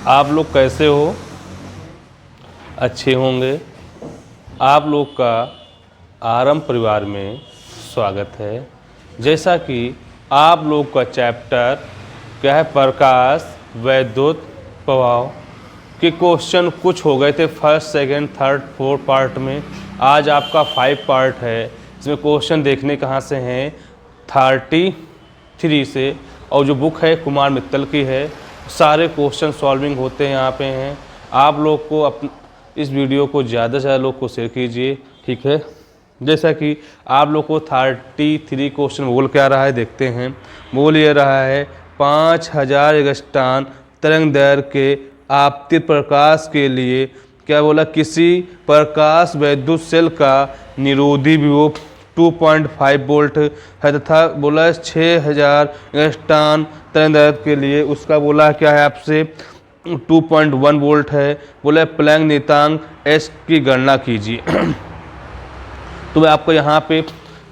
आप लोग कैसे हो? अच्छे होंगे। आप लोग का आरंभ परिवार में स्वागत है। जैसा कि आप लोग का चैप्टर क्या है, प्रकाश वैद्युत प्रभाव के क्वेश्चन कुछ हो गए थे first, second, third, fourth part में। आज आपका 5 पार्ट है। इसमें क्वेश्चन देखने कहाँ से हैं, 33 से, और जो बुक है कुमार मित्तल की है। सारे क्वेश्चन सॉल्विंग होते हैं यहाँ पे हैं। आप लोग को इस वीडियो को ज़्यादा से ज़्यादा लोग को शेयर कीजिए, ठीक है। जैसा कि आप लोग को 33 क्वेश्चन बोल क्या रहा है, देखते हैं। बोल ये रहा है 5000 एंगस्ट्रॉन तरंग दैर्घ्य के आपतित प्रकाश के लिए क्या बोला, किसी प्रकाश वैद्युत सेल का निरोधी विभव 2.5 वोल्ट है तथा बोला 6000 एंगस्ट्रॉन तरंग दैर्घ्य के लिए उसका बोला क्या है आपसे 2.1 वोल्ट है। बोला प्लैंक नियतांक एस की गणना कीजिए। तो मैं आपको यहाँ पे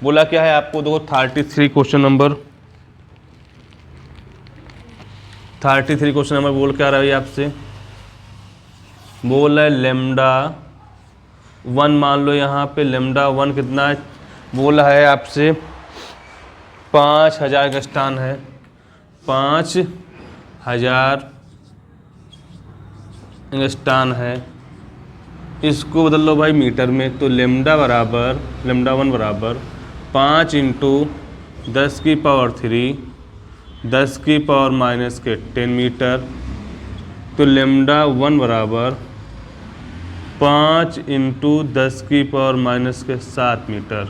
बोला क्या है, आपको देखो 33 क्वेश्चन नंबर बोल क्या रहा है आपसे, बोल है लेमडा 1 मान लो। यहाँ पे लेमडा 1 कितना है, बोला है आपसे 5000 एंगस्ट्रॉन है। 5000 एंगस्ट्रॉन है। इसको बदल लो भाई मीटर में, तो लेमडा 1 बराबर 5 × 10 की पावर 3 10 की पावर माइनस के 10 मीटर। तो लेमडा 1 बराबर 5 × 10 की पावर माइनस के 7 मीटर।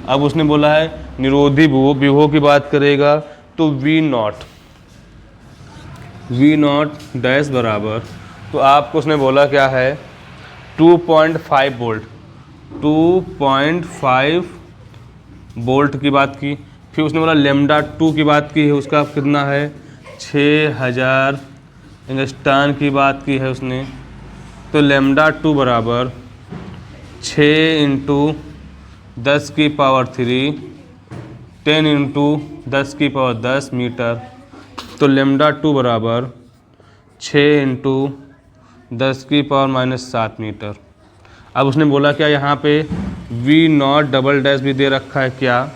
अब उसने बोला है निरोधी विभव की बात करेगा तो V नॉट डैश बराबर, तो आपको उसने बोला क्या है 2.5 वोल्ट 2.5 वोल्ट की बात की। फिर उसने बोला लेमडा 2 की बात की है, उसका कितना है 6000 एंगस्ट्रॉन की बात की है उसने। तो लेमडा 2 बराबर 6 × 10 की पावर 3 10 × 10 की पावर 10 मीटर। तो लेमडा 2 बराबर 6 × 10 की पावर माइनस 7 मीटर। अब उसने बोला क्या, यहाँ पे V नॉट डबल डैश भी दे रखा है, क्या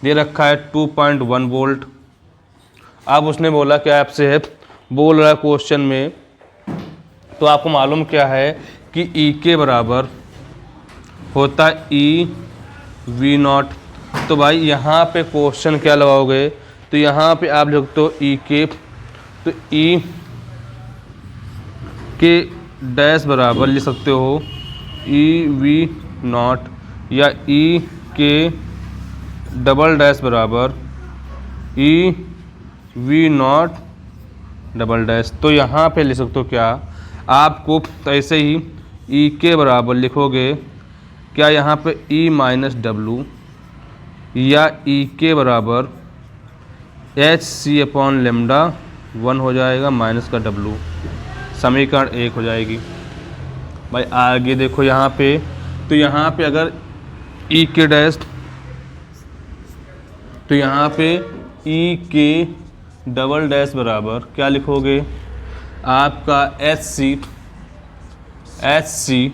दे रखा है 2.1 वोल्ट। अब उसने बोला क्या आपसे है, बोल रहा है क्वेश्चन में, तो आपको मालूम क्या है कि E के बराबर होता है E V नॉट। तो भाई यहाँ पे क्वेश्चन क्या लगाओगे, तो यहाँ पे आप लिखते हो E के, तो E के डैश बराबर लिख सकते हो E V नॉट, या E के डबल डैश बराबर E V not double dash. तो यहाँ पे लिख सकते हो क्या, आपको ऐसे ही E के बराबर लिखोगे क्या, यहाँ पे E माइनस डब्लू, या E के बराबर HC अपॉन लेमडा 1 हो जाएगा माइनस का W, समीकरण 1 हो जाएगी। भाई आगे देखो यहाँ पे, तो यहाँ पे अगर E के डैश, तो यहाँ पे E के डबल डैश बराबर क्या लिखोगे, आपका HC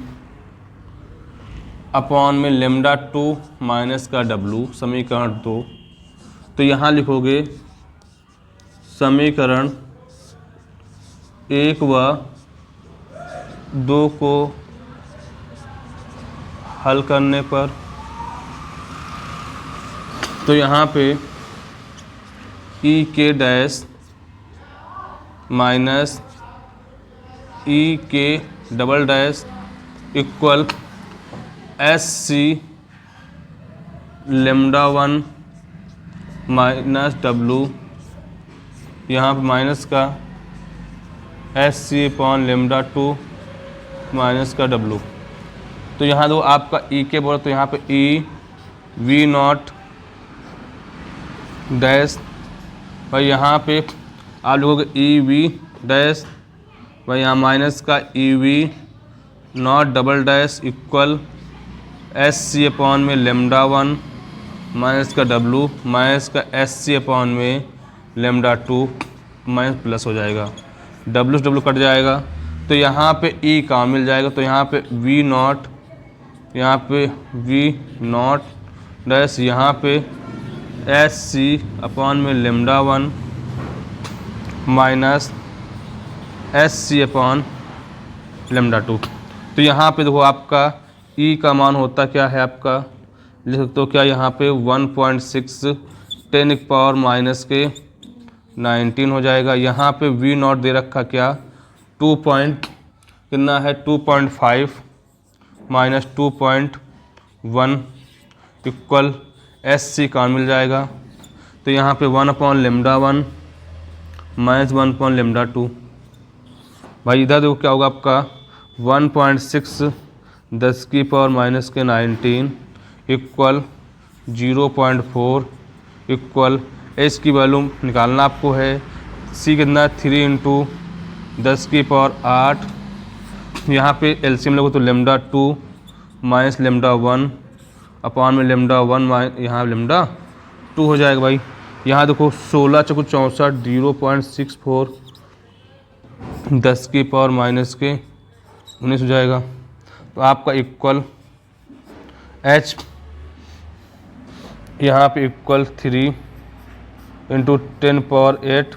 अपॉन में लेमडा 2 माइनस का W, समीकरण 2। तो यहाँ लिखोगे समीकरण 1 व 2 को हल करने पर, तो यहाँ पे E के डैश माइनस E के double dash equal SC lambda 1 minus W, यहाँ पर माइनस का SC अपॉन लेमडा 2 माइनस का W। तो यहाँ दो आपका E के बोला, तो यहाँ पे E V नॉट डैश, भाई यहाँ पे आप लोगों के E V डैश, भाई यहाँ माइनस का E V not double dash equal SC upon में लेमडा 1 माइनस का W माइनस का SC अपॉन में लेमडा 2 माइनस प्लस हो जाएगा। डब्ल्यू से डब्ल्यू कट जाएगा, तो यहाँ पे ई कहाँ मिल जाएगा, तो यहाँ पे वी नॉट, यहाँ पे वी नॉट डैश, यहाँ पे एच सी अपॉन में lambda 1 minus H C upon lambda 2। तो यहाँ पे देखो आपका ई का मान होता क्या है, आपका लिख सकते हो क्या, यहाँ पे 1.6 10 की पावर माइनस के 19 हो जाएगा। यहाँ पे वी नॉट दे रखा क्या, 2 पॉइंट कितना है, 2.5 माइनस 2.1 इक्वल एस सी का मिल जाएगा। तो यहाँ पे 1 upon lambda 1 minus 1 upon lambda 2। भाई इधर देखो क्या होगा आपका 1.6 10 की पावर माइनस के 19 इक्वल 0.4 इक्वल एच की वैल्यू निकालना आपको है, सी कितना 3 इंटू 10 की पावर 8, यहाँ पे एलसीएम लोगों तो लेमडा 2 माइनस लेमडा 1 अपॉन में लेमडा 1 माइनस यहाँ लेमडा 2 हो जाएगा। भाई यहाँ देखो 16 चौको 64 0.64 10 की पावर माइनस के 19 हो जाएगा। तो आपका इक्वल एच यहाँ पे इक्वल 3 इंटू 10 पावर 8,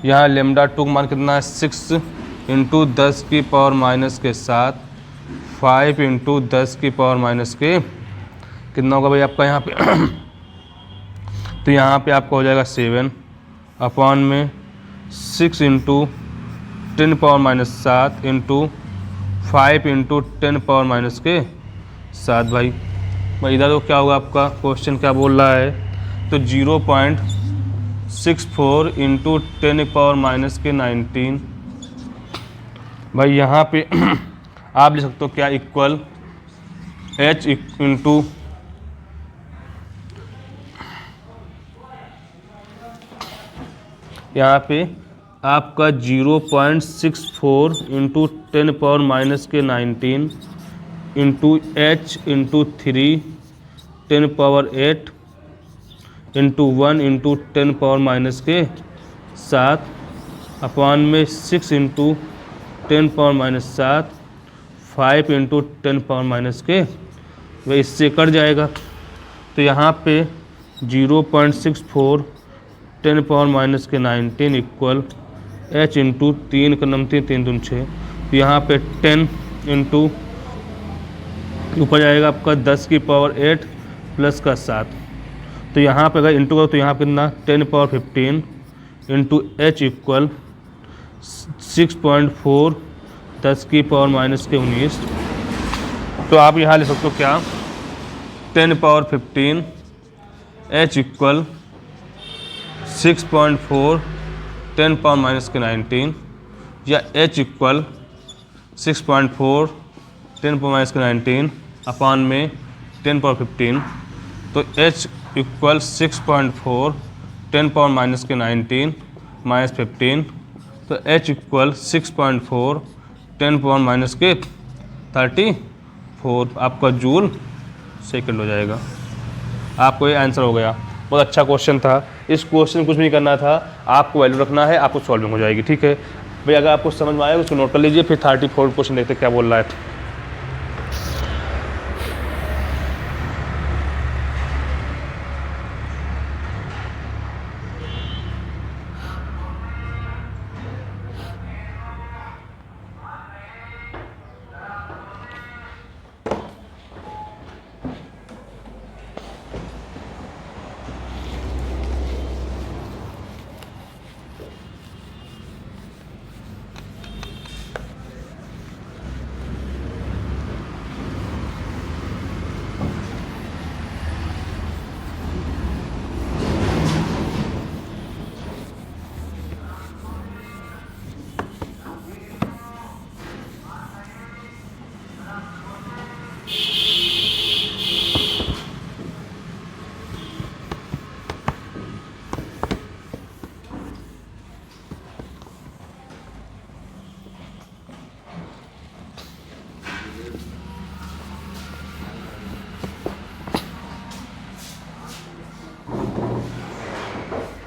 यहाँ लेमडा 2 का मान कितना है 6 इंटू 10 की पावर माइनस के 7, 5 इंटू 10 की पावर माइनस के कितना होगा भाई आपका यहाँ पे तो यहाँ पे आपका हो जाएगा 7 अपॉन में 6 into 10 power minus 7 into 5 into 10 power minus के 7। भाई इधर तो क्या होगा आपका क्वेश्चन क्या बोल रहा है, तो 0.64 इंटू 10 पावर माइनस के 19। भाई यहाँ पे आप लिख सकते हो क्या इक्वल एच इंटू यहाँ पे आपका 0.64 इंटू 10 पावर माइनस के 19 into H into 3 10 power 8 into 1 into 10 power minus के 7 अपॉन में 6 into 10 power minus 7 5 into 10 power minus के, वह इससे कट जाएगा। तो यहाँ पे 0.64 10 पावर माइनस के 19 इक्वल एच इंटू 3 का नम 3 दून 6। तो यहाँ पे 10 इंटू ऊपर जाएगा आपका 10 की पावर 8 प्लस का 7। तो यहाँ पे अगर इंटू करो तो यहाँ पे कितना 10 पावर 15 इंटू एच इक्वल 6.4 10 की पावर माइनस के 19। तो आप यहाँ लिख सकते हो क्या 10 power 15 H equal 6.4 10 power minus के 19 या एच इक्वल 6.4 10 पावर माइनस के 19 अपॉन में 10 पावर 15। तो एच इक्वल 6.4 10 पावर माइनस के 19 माइनस 15। तो एच इक्वल 6.4 10 पावर माइनस के 34 आपका जूल सेकंड हो जाएगा। आपको ये आंसर हो गया। बहुत अच्छा क्वेश्चन था। इस क्वेश्चन कुछ नहीं करना था, आपको वैल्यू रखना है, आपको सॉल्विंग हो जाएगी। ठीक है भाई, अगर आपको समझ में आया उसको नोट कर लीजिए। फिर 34 क्वेश्चन देखते क्या बोल रहा है।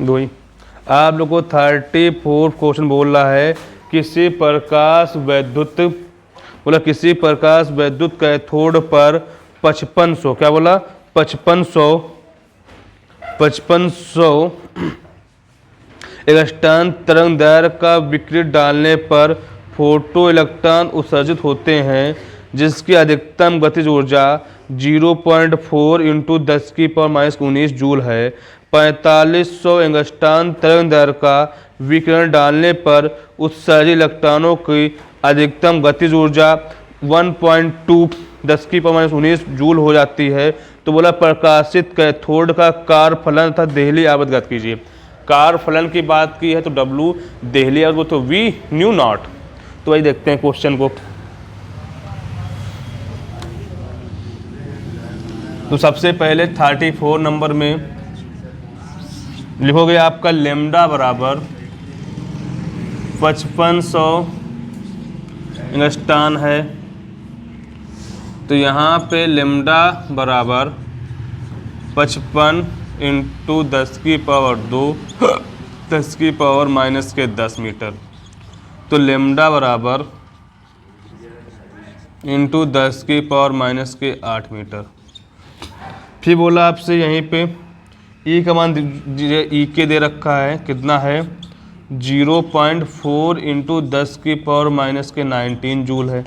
दो ही। आप लोग को 34 क्वेश्चन बोल रहा है किसी प्रकाश वैद्युत कैथोड पर 5500, क्या बोला, 5500 इलेक्ट्रॉन तरंग दैर्घ्य का विकिरण डालने पर फोटो इलेक्ट्रॉन उत्सर्जित होते हैं जिसकी अधिकतम गतिज ऊर्जा 0.4 × 10⁻⁻19 जूल है। 4500 एंगस्ट्रॉन तरंग दैर्घ्य का विकिरण डालने पर उत्सर्जित इलेक्ट्रॉनों की अधिकतम गतिज ऊर्जा 1.2 10⁻⁻19 जूल हो जाती है। तो बोला प्रकाशित कैथोड का कार्य फलन तथा देहली आवृत ज्ञात कीजिए। कार्य फलन की बात की है तो W, देहली आवृत तो V न्यू नॉट। तो वही देखते हैं क्वेश्चन को। तो सबसे पहले 34 नंबर में लिखोगे आपका लेमडा बराबर 5500 एंगस्ट्रॉन है। तो यहाँ पे लेमडा बराबर 55 × 10⁻², 10⁻⁻10 मीटर। तो लेमडा बराबर इंटू 10⁻⁻8 मीटर। फिर बोला आपसे यहीं पे ई का मान ई के दे रखा है, कितना है 0.4 × 10⁻⁻19 जूल है।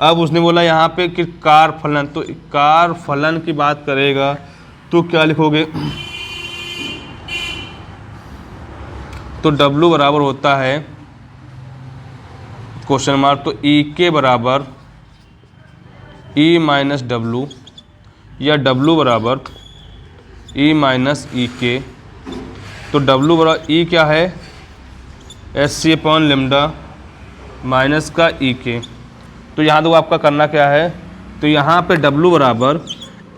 अब उसने बोला यहाँ पे कि कार्य फलन, तो कार्य फलन की बात करेगा तो क्या लिखोगे, तो W बराबर होता है क्वेश्चन मार्क, तो ई के बराबर E - W या W बराबर E - E के। तो W बराबर E क्या है, SC/λ माइनस का E के। तो यहाँ तो आपका करना क्या है, तो यहाँ पे W बराबर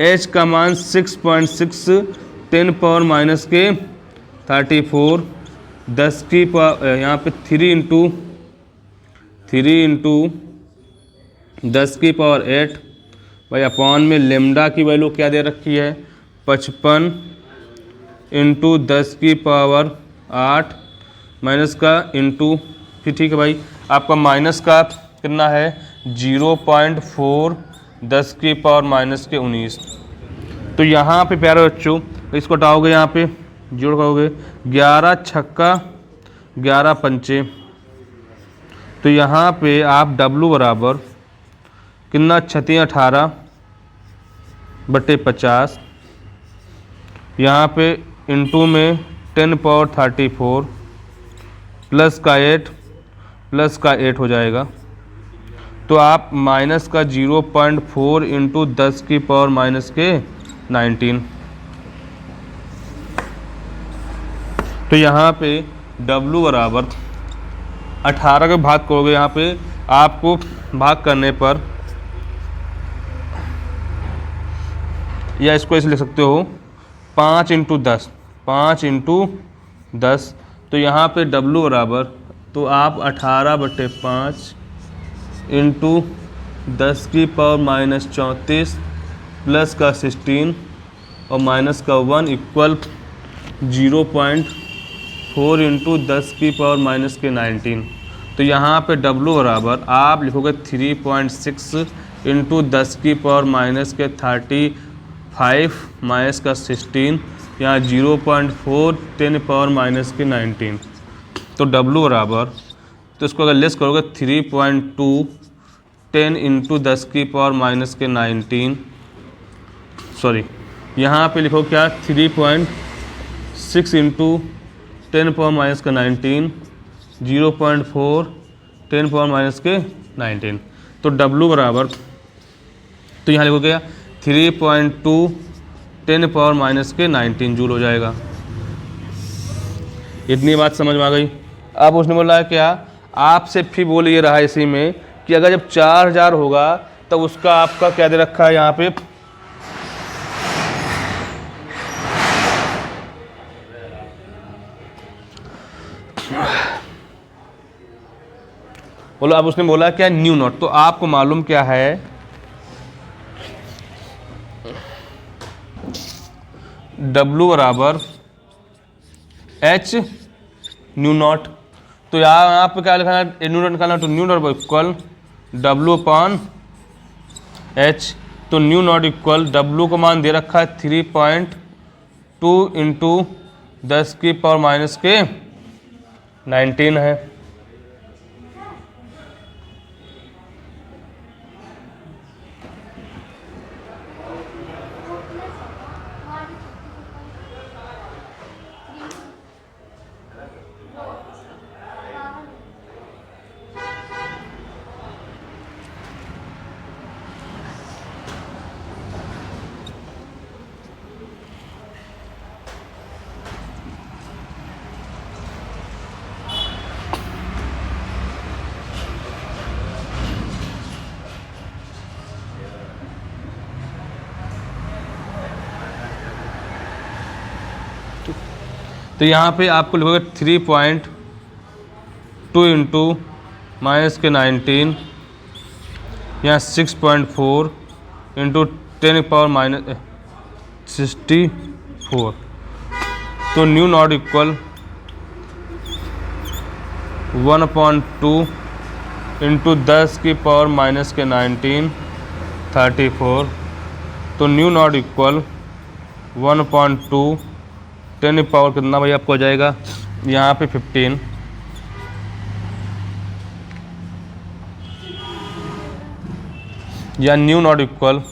H का मान 6.6 10⁻⁻34 10 की यहाँ पे 3 × 10⁸ भाई अपॉन में लेमडा की वैल्यू क्या दे रखी है 55 × 10⁸ माइनस का इंटू, फिर ठीक है भाई आपका माइनस का कितना है 0.4 10⁻⁻19। तो यहाँ पे प्यारे बच्चों इसको हटाओगे, यहाँ पे जोड़ करोगे 11 छक्का 11 पंचे। तो यहाँ पे आप W बराबर कितना 18/50, यहाँ पे इंटू में 10⁻34 प्लस का 8 हो जाएगा। तो आप माइनस का 0.4 × 10⁻⁻19। तो यहाँ पे W बराबर 18 का भाग करोगे, यहाँ पे आपको भाग करने पर, या इसको ऐसे लिख सकते हो 5 × 10। तो यहाँ पे W बराबर, तो आप 18/5 × 10⁻⁻34 प्लस का 16 और माइनस का 1 इक्वल 0.4 × 10⁻⁻19। तो यहाँ पे W बराबर आप लिखोगे 3.6 × 10⁻⁻35 माइनस का 16, यहाँ 0.4 10⁻⁻19। तो W बराबर, तो इसको अगर लेस करोगे 3.2 10 × 10⁻⁻19, सॉरी यहाँ पे लिखो क्या 3.6 × 10⁻⁻19 0.4 10⁻⁻19। तो W बराबर, तो यहाँ लिखो क्या 3.2 10⁻⁻19 जूल हो जाएगा। इतनी बात समझ में आ गई। अब उसने बोला है क्या, आपसे फिर बोल ये रहा इसी में कि अगर जब 4000 होगा तब उसका आपका क्या दे रखा है यहाँ पे, बोलो। अब उसने बोला क्या न्यू नॉट। तो आपको मालूम क्या है W बराबर एच न्यू नॉट। तो यहाँ पे क्या लिखना है, न्यू नॉट निकालना, तो new not equal W upon H. तो न्यू नॉट इक्वल डब्ल्यू को मान दे रखा है 3.2 इंटू 10⁻⁻19 है। तो यहाँ पे आपको लिखोगे 3.2 इंटू -19, यहाँ 6.4 इंटू 10⁻⁻64। तो न्यू नॉट इक्वल 1/2 इंटू 10⁻⁻19 34। तो न्यू नॉट इक्वल 1/2 10 पावर कितना भाई आपको आ जाएगा यहाँ पे 15। या new not equal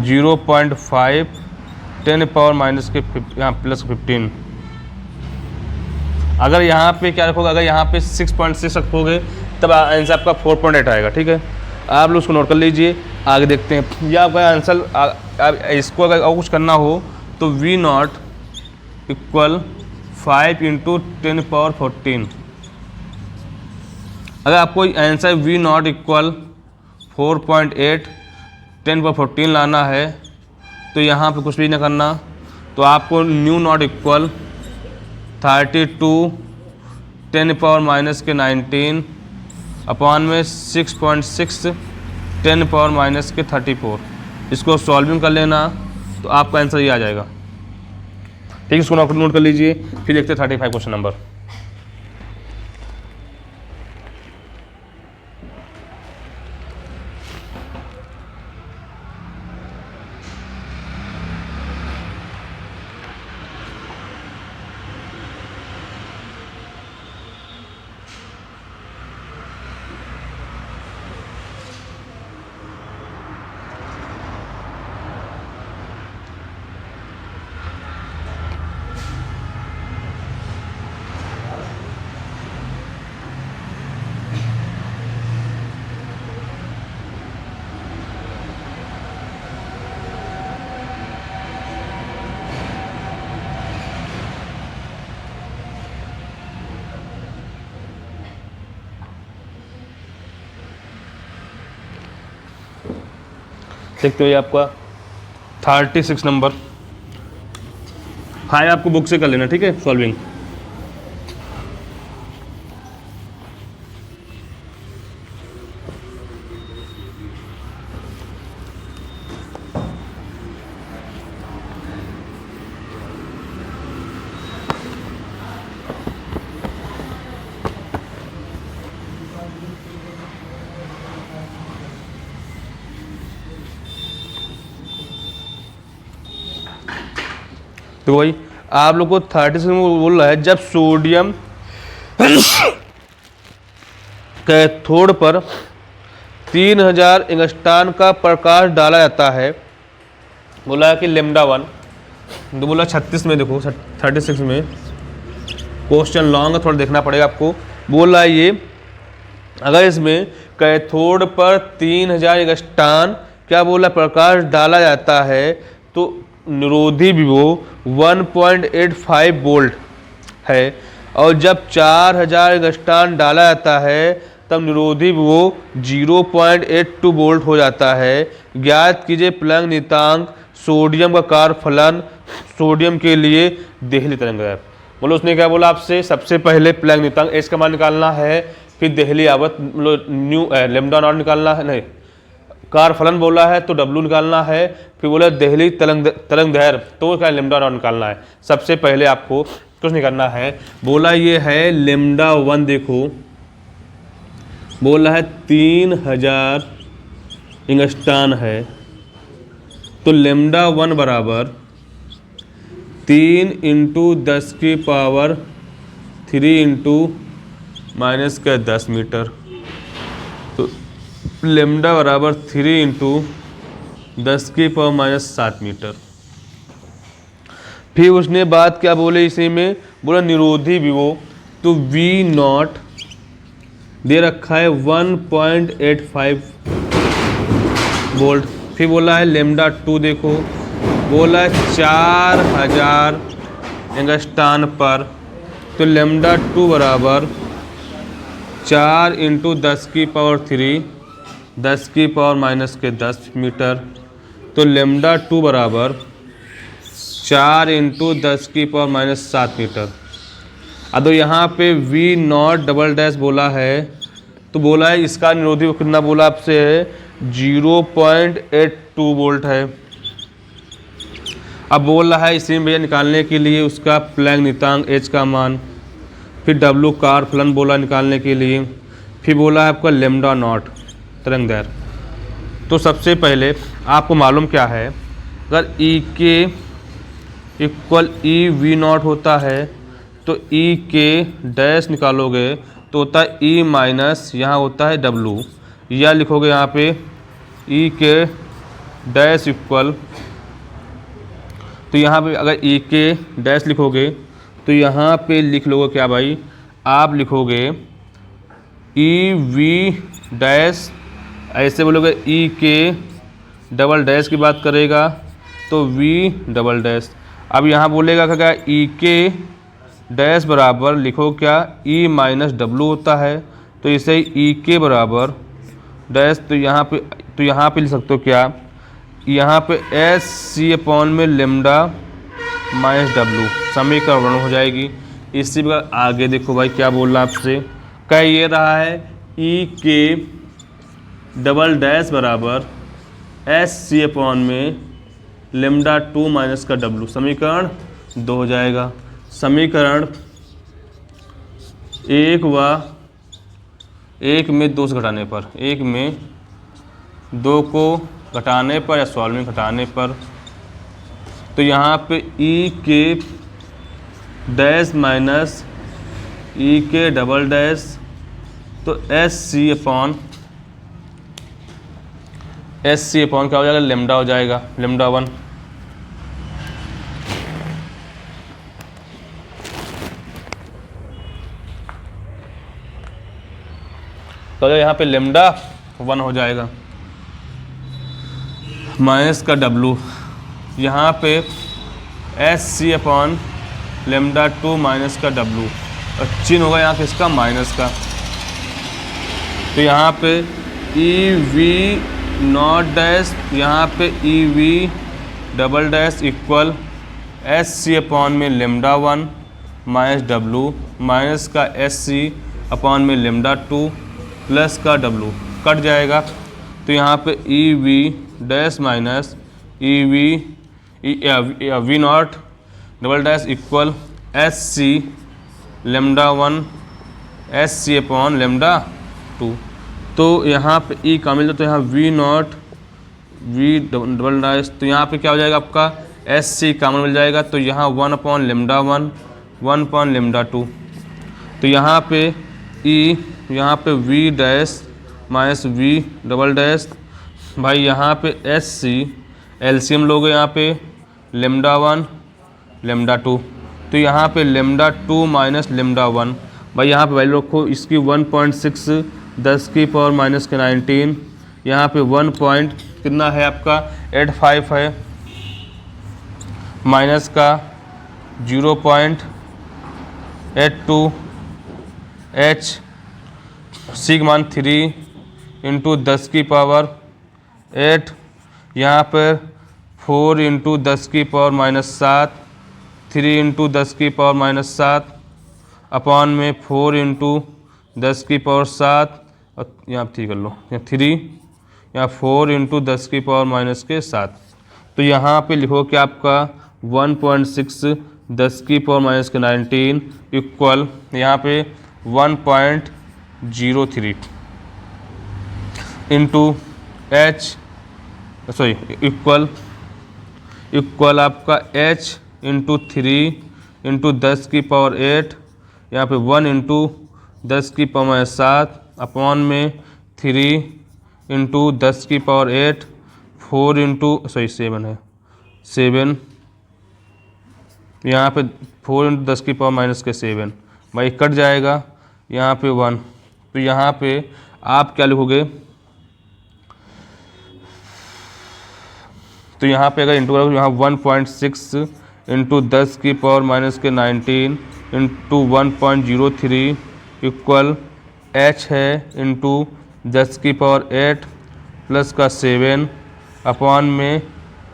0.5 10 power minus के यहाँ +15। अगर यहाँ पे क्या रखोगे, अगर यहाँ पे 6.6 रखोगे तब आंसर आपका 4.8 आएगा। ठीक है, आप लोग उसको नोट कर लीजिए, आगे देखते हैं। या आपका आंसर इसको अगर और कुछ करना हो तो वी नॉट इक्वल 5 इंटू 10⁻14। अगर आपको आंसर वी नॉट इक्वल 4.8 10⁻14 लाना है तो यहाँ पे कुछ भी ना करना, तो आपको न्यू नॉट इक्वल 32 10⁻⁻19 अपॉन में 6.6 10⁻⁻34। इसको सॉल्विंग कर लेना तो आपका आंसर ये आ जाएगा। ठीक है, इसको नोट कर लीजिए। फिर देखते हैं 35 क्वेश्चन नंबर। देखते हो ये आपका 36 नंबर। हाँ, आपको बुक से कर लेना। ठीक है, सॉल्विंग। तो भाई आप लोग को 36 में बोल रहा है, जब सोडियम कैथोड पर 3000 एंगस्ट्रॉन का प्रकाश डाला जाता है। बोला है कि λ1, तो बोला 36 में, देखो 36 में क्वेश्चन लॉन्ग है, थोड़ा देखना पड़ेगा आपको। बोल रहा है ये, अगर इसमें कैथोड पर 3000 एंगस्ट्रॉन क्या बोला प्रकाश डाला जाता है तो निरोधी विभव 1.85 वोल्ट है, और जब 4000 एंगस्ट्रॉन डाला जाता है तब निरोधी विभव 0.82 वोल्ट हो जाता है। ज्ञात कीजिए प्लंग नियतांक सोडियम का कार्य फलन सोडियम के लिए देहली तरंगदैर्घ्य। बोलो उसने क्या बोला आपसे, सबसे पहले प्लंग नियतांक एच का मान निकालना है, फिर देहली आवृत्ति न्यू λ नॉट निकालना है, नहीं कार फलन बोला है तो W निकालना है, फिर बोला देहली तरंग दैर्घ्य तो क्या लेमडा नॉट निकालना है। सबसे पहले आपको कुछ नहीं करना है, बोला ये है लेमडा 1, देखो बोला है 3000 एंगस्ट्रॉन है, तो लेमडा 1 बराबर 3 इंटू 10 की पावर 3 इंटू माइनस का 10 मीटर, तो लेमडा बराबर 3 इंटू 10 की पावर माइनस 7 मीटर। फिर उसने बात क्या बोले इसी में, बोला निरोधी विभव, तो V नॉट दे रखा है 1.85 वोल्ट। फिर बोला है लेमडा 2, देखो बोला है 4000 एंगस्ट्रॉन पर, तो लेमडा 2 बराबर 4 इंटू 10 की पावर 3 10 की पावर माइनस के 10 मीटर, तो लेमडा 2 बराबर 4 इंटू 10 की पावर माइनस 7 मीटर। अब तो यहाँ पे V नॉट डबल डैश बोला है, तो बोला है इसका निरोधी कितना बोला आपसे है 0.82 वोल्ट है। अब बोल रहा है इसी में भैया निकालने के लिए उसका प्लैंक नियतांक H का मान, फिर W कार फलन बोला निकालने के लिए, फिर बोला है आपका लेमडा नॉट तरंग दैर्घ्य। तो सबसे पहले आपको मालूम क्या है, अगर E के इक्वल E V नॉट होता है तो E के डैश निकालोगे तो होता है E माइनस यहाँ होता है W, या लिखोगे यहाँ पे E के डैश इक्वल, तो यहाँ पे अगर E के डैश लिखोगे तो यहाँ पे लिख लोगे क्या भाई, आप लिखोगे E V डैश, ऐसे बोलोगे E के डबल डैश की बात करेगा तो V डबल डैश। अब यहाँ बोलेगा क्या, E के डैश बराबर लिखो क्या E माइनस W होता है, तो इसे E के बराबर डैश, तो यहाँ पे लिख सकते हो क्या, यहाँ पे एस सी अपॉन में लेमडा माइनस W समीकरण हो जाएगी। इसी प्रकार आगे देखो भाई क्या बोल रहा आपसे, कह ये रहा है E के डबल डैश बराबर एस सी अपॉन में लेमडा 2 माइनस का W, समीकरण 2 हो जाएगा। समीकरण 1 में 2 से घटाने पर, 1 में 2 को घटाने पर या सॉल्व में घटाने पर, तो यहाँ पे E के डैश माइनस E के डबल डैश, तो एस सी अपॉन क्या हो जाएगा, लेमडा हो जाएगा, लेमडा 1। तो यहाँ पे लेमडा 1 हो जाएगा माइनस का W, यहाँ पे S C upon lambda 2 minus का W, और चिन्ह होगा यहाँ किसका, माइनस का। तो यहाँ पे ई वी नॉट डैश, यहाँ पे E V double dash equal S C upon में लेमडा 1 माइनस W माइनस का एस सी अपॉन में लेमडा 2 प्लस का W कट जाएगा, तो यहाँ पे E V dash minus E V not double dash equal S C lambda 1 S C upon lambda 2। तो यहाँ पे ई का मिल जाए तो यहाँ V not V double dash, तो यहाँ पे क्या हो जाएगा आपका एस सी कामन मिल जाएगा, तो यहाँ 1 अपॉन लेमडा 1 1 अपॉन लेमडा 2, तो यहाँ पे ई, यहाँ पे V dash minus V double dash, भाई यहाँ पे एस सी एलसीएम लोगे यहाँ पे लेमडा 1 लेमडा 2, तो यहाँ पे लेमडा 2 माइनस लेमडा 1, भाई यहाँ पे वैल्यू रखो इसकी 1.6 10 की पावर माइनस के 19, यहाँ पे 1 पॉइंट कितना है आपका 85 है, माइनस का 0.82 H सिग्मा 3 इंटू 10 की पावर 8, यहाँ पर 4 इंटू 10 की पावर माइनस 7, 3 इंटू 10 की पावर माइनस 7 अपॉन में 4 इंटू 10 की पावर 7, और यहाँ 3 कर लो, यहाँ 3 यहाँ 4 इंटू 10 की पावर माइनस के 7। तो यहाँ पे लिखो कि आपका 1.6 10 की पावर माइनस के 19 इक्वल यहाँ पे 1.03 इंटू एच इक्वल आपका h इंटू 3 इंटू 10 की पावर 8, यहाँ पे 1 इंटू 10 की पावर 7 अपॉन में 3 इंटू 10 की पावर 8, 4 इंटू 7 है 7, यहाँ पे 4 इंटू 10 की पावर माइनस के 7, भाई कट जाएगा यहाँ पे 1। तो यहाँ पे आप क्या लिखोगे, तो यहाँ पे अगर इंटू करोगे यहाँ 1.6 इंटू 10 की पावर माइनस के 19 इंटू 1.03 इक्वल h है इंटू 10 की पावर 8 प्लस का 7 अपॉन में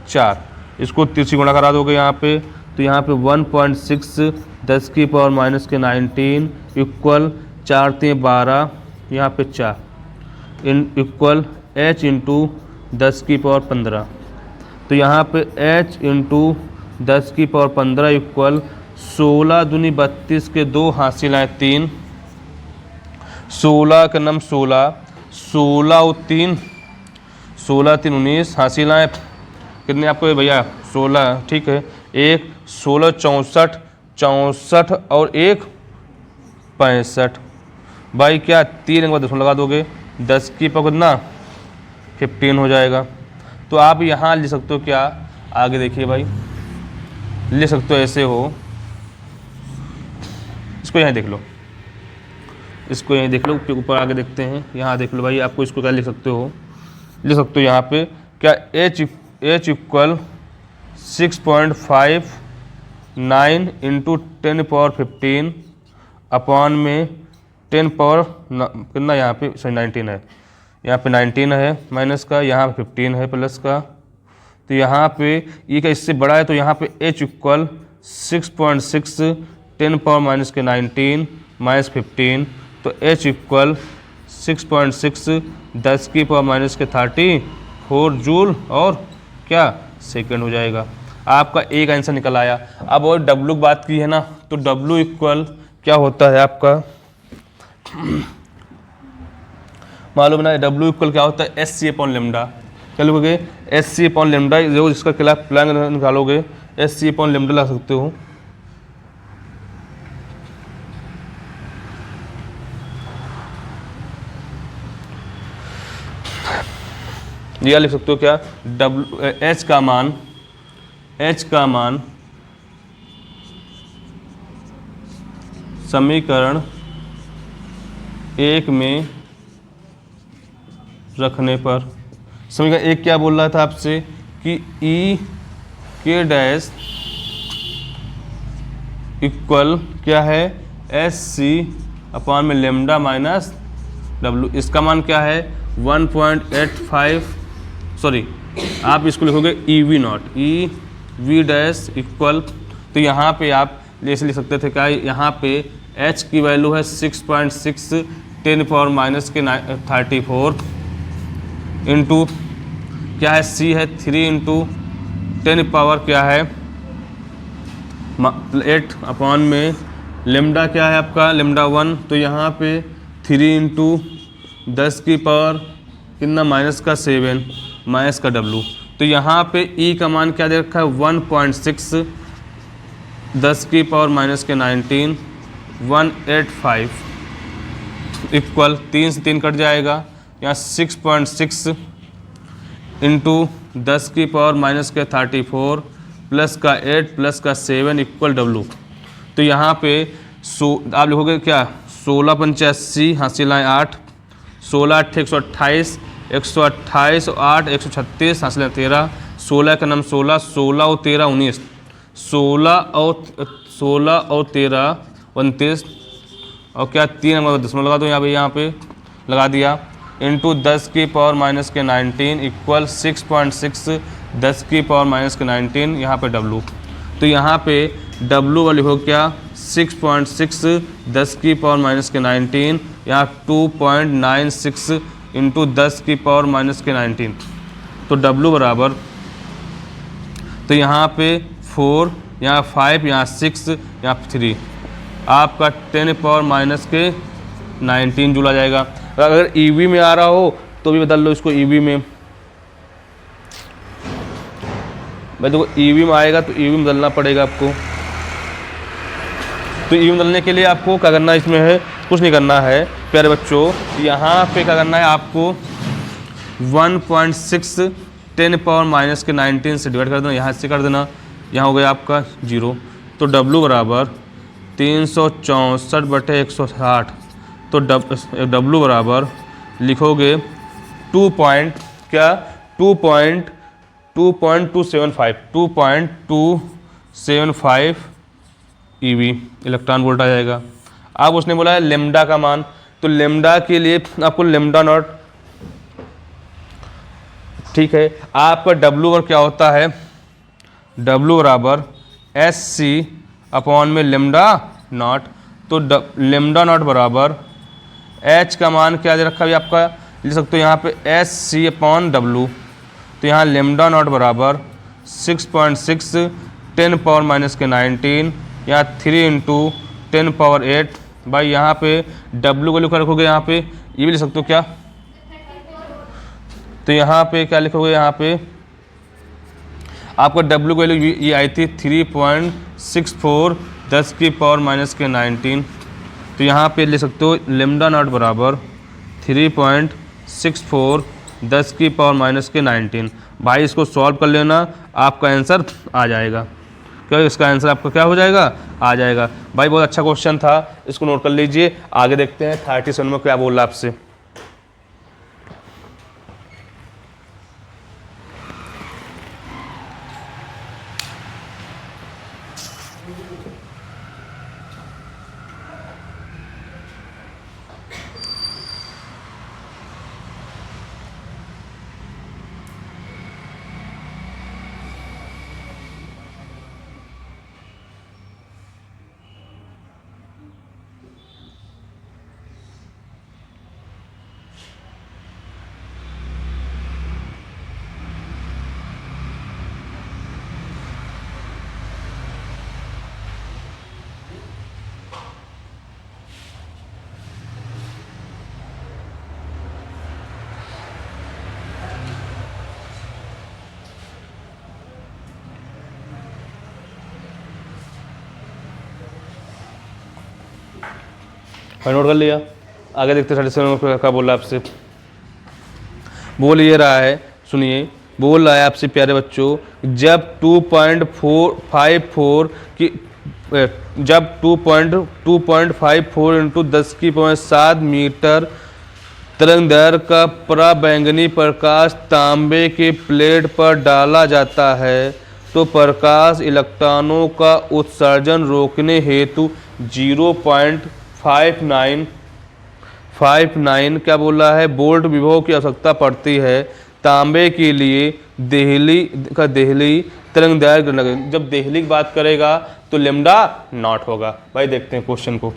4। इसको तिरछी गुणा करा दोगे यहाँ पे, तो यहाँ पे 1.6 10 की पावर माइनस के 19 इक्वल 4 3 12, यहाँ पे 4 इक्वल h इंटू 10 की पावर 15। तो यहाँ पे h इंटू 10 की पावर 15 इक्वल 16 दूनी 32 के 2 हासिल आए 3, 16 का नम 16, 16 और 3 16 3 19 हासिल आए कितने आपको भैया 16, ठीक है। 1 16 64 64 और 1 65, भाई क्या 3 के बाद 10 लगा दोगे 10 की पावर कितना 15 हो जाएगा। तो आप यहाँ लिख सकते हो क्या, आगे देखिए भाई लिख सकते हो ऐसे हो, इसको यहाँ देख लो, इसको यहीं देख लो, ऊपर आगे देखते हैं, यहाँ देख लो भाई आपको इसको क्या लिख सकते हो यहाँ पे क्या h equal 6.59 into 10 power 15 upon में 10 पावर कितना यहाँ पे 19 है, यहाँ पे 19 है माइनस का, यहाँ पे 15 है प्लस का। तो यहाँ पे ये क्या इससे बड़ा है, तो यहाँ पे h इक्वल 6.6 10 पावर माइनस के 19 माइनस 15, तो h इक्वल 6.6 10 की पावर माइनस के 34 जूल और क्या सेकंड हो जाएगा। आपका एक आंसर निकल आया। अब और W की बात की है ना, तो W इक्वल क्या होता है आपका मालूम ना, W इक्वल क्या होता है SC अपॉन लेमडा। क्या लिखोगे SC अपॉन लेमडा, जो जिसका खिलाफ प्लैंक निकालोगे SC अपॉन लेमडा ला सकते हो। यह लिख सकते हो क्या H का मान समीकरण 1 में रखने पर, समीकरण 1 क्या बोल रहा था आपसे कि E के डैश इक्वल क्या है SC अपॉन में लेमडा माइनस W। इसका मान क्या है 1.85, सॉरी आप इसको लिखोगे EV not, EV dash equal, तो यहाँ पे आप जैसे लिख सकते थे क्या, यहाँ पे H की वैल्यू है 6.6 10 पावर माइनस के 34 इंटू क्या है C है 3 इंटू 10 पावर क्या है 8 अपॉन में लेमडा क्या है आपका लेमडा 1, तो यहाँ पे 3 इंटू 10 की पावर कितना माइनस का 7 माइनस का W। तो यहाँ पे E का मान क्या दे रखा है 1.6 10 की पावर माइनस के 19 185 इक्वल 3 से 3 कट जाएगा, यहाँ 6.6 इंटू 10 की पावर माइनस के 34 प्लस का 8 प्लस का 7 इक्वल W। तो यहाँ पे आप लिखोगे क्या 16 85 हासिल आए 8, 16 8 128 128 8 136 हासिल है 13, 16 का नाम 16 16 और 13 19, 16 और 13 29 और क्या 3 नंबर दशमलव लगा दो यहाँ पे लगा दिया इंटू 10 की पावर माइनस के 19 इक्वल 6.6 10 की पावर माइनस के 19 यहाँ पे W। तो यहाँ पे W वाली हो क्या 6.6 10 की पावर माइनस के 19, यहाँ 2.96 इंटू 10 की पावर माइनस के 19। तो W बराबर, तो यहाँ पे 4, यहाँ 5, यहाँ 6, यहाँ 3, आपका 10 पावर माइनस के 19 जूल आ जाएगा। अगर EV में आ रहा हो तो भी बदल लो इसको EV में। भाई देखो EV में आएगा तो EV में बदलना पड़ेगा आपको। तो EV में बदलने के लिए आपको क्या करना है, इसमें है कुछ नहीं करना है प्यारे बच्चों। यहाँ पे क्या करना है आपको 1.6 10 पावर माइनस के 19 से डिवाइड कर देना, यहाँ से कर देना, यहाँ हो गया आपका 0। तो W बराबर 364/160। तो W बराबर लिखोगे 2.275 EV इलेक्ट्रॉन वोल्ट आ जाएगा। अब उसने बोला है लेम्डा का मान, तो लेम्डा के लिए आपको लेम्डा नॉट, ठीक है। आपका W और क्या होता है, W बराबर SC अपॉन में लेम्डा नॉट। तो लेम्डा नॉट बराबर H का मान क्या दे रखा है आपका, लिख सकते हो यहाँ पे SC अपॉन W। तो यहाँ लेम्डा नॉट बराबर 6.6 10 पावर माइनस के 19, यहाँ 3 इंटू 10 पावर 8। भाई यहाँ पे W को लिखा रखोगे, यहाँ पे ये भी लिख सकते हो क्या, तो यहाँ पे क्या लिखोगे, यहाँ पे आपका W की वैल्यू ये आई थी 3.64 10 की पावर माइनस के 19। तो यहाँ पे लिख सकते हो लेम्डा नॉट बराबर 3.64 10 की पावर माइनस के 19। भाई इसको सॉल्व कर लेना, आपका आंसर आ जाएगा। क्या इसका आंसर आपका क्या हो जाएगा, आ जाएगा। भाई बहुत अच्छा क्वेश्चन था, इसको नोट कर लीजिए। आगे देखते हैं 37 में क्या बोल रहा है आपसे। नोट कर लिया, आगे देखते हैं 37 में क्या बोल रहा है आपसे। बोल ये रहा है, सुनिए, बोल रहा है आपसे प्यारे बच्चों, जब 2.454 की जब 2.54 इंटू 10 की पावर 7 मीटर तरंगदैर्घ्य का पराबैंगनी प्रकाश तांबे के प्लेट पर डाला जाता है तो प्रकाश इलेक्ट्रॉनों का उत्सर्जन रोकने हेतु 0.59 क्या बोला है वोल्ट विभव की आवश्यकता पड़ती है। तांबे के लिए देहली तरंगदैर्घ्य, जब देहली की बात करेगा तो लेम्डा नॉट होगा। भाई देखते हैं क्वेश्चन को।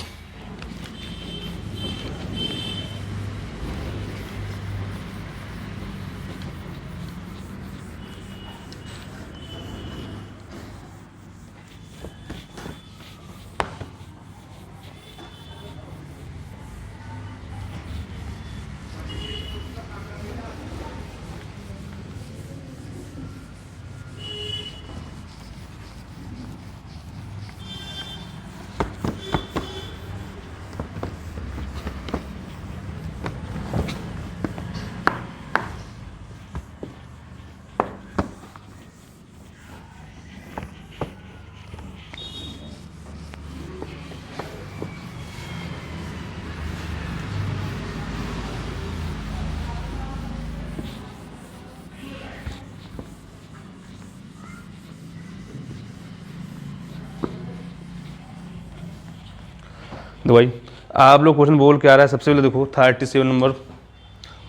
तो भाई आप लोग क्वेश्चन बोल के आ रहा है। सबसे पहले देखो 37 नंबर,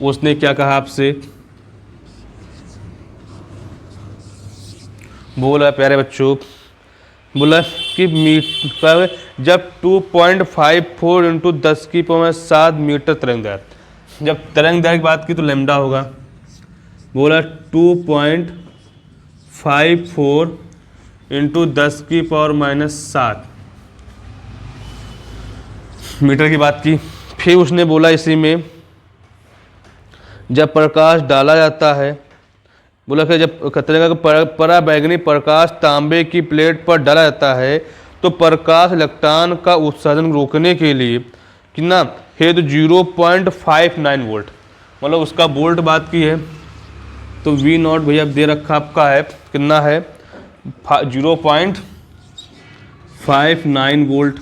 उसने क्या कहा आपसे, बोला प्यारे बच्चों, बोला कि जब 2.54 इंटू 10 की पावर 7 मीटर तरंगदैर्घ्य, जब तरंग दैर्घ्य की बात की तो लैम्डा होगा, बोला 2.54 इंटू 10⁻⁷ मीटर की बात की। फिर उसने बोला इसी में जब प्रकाश डाला जाता है, बोला कि जब तरंग का पराबैंगनी प्रकाश तांबे की प्लेट पर डाला जाता है तो प्रकाश इलेक्ट्रॉन का उत्सर्जन रोकने के लिए कितना है, तो 0.59 वोल्ट, मतलब उसका वोल्ट बात की है तो V नॉट भैया दे रखा आपका है कितना है 0.59 वोल्ट।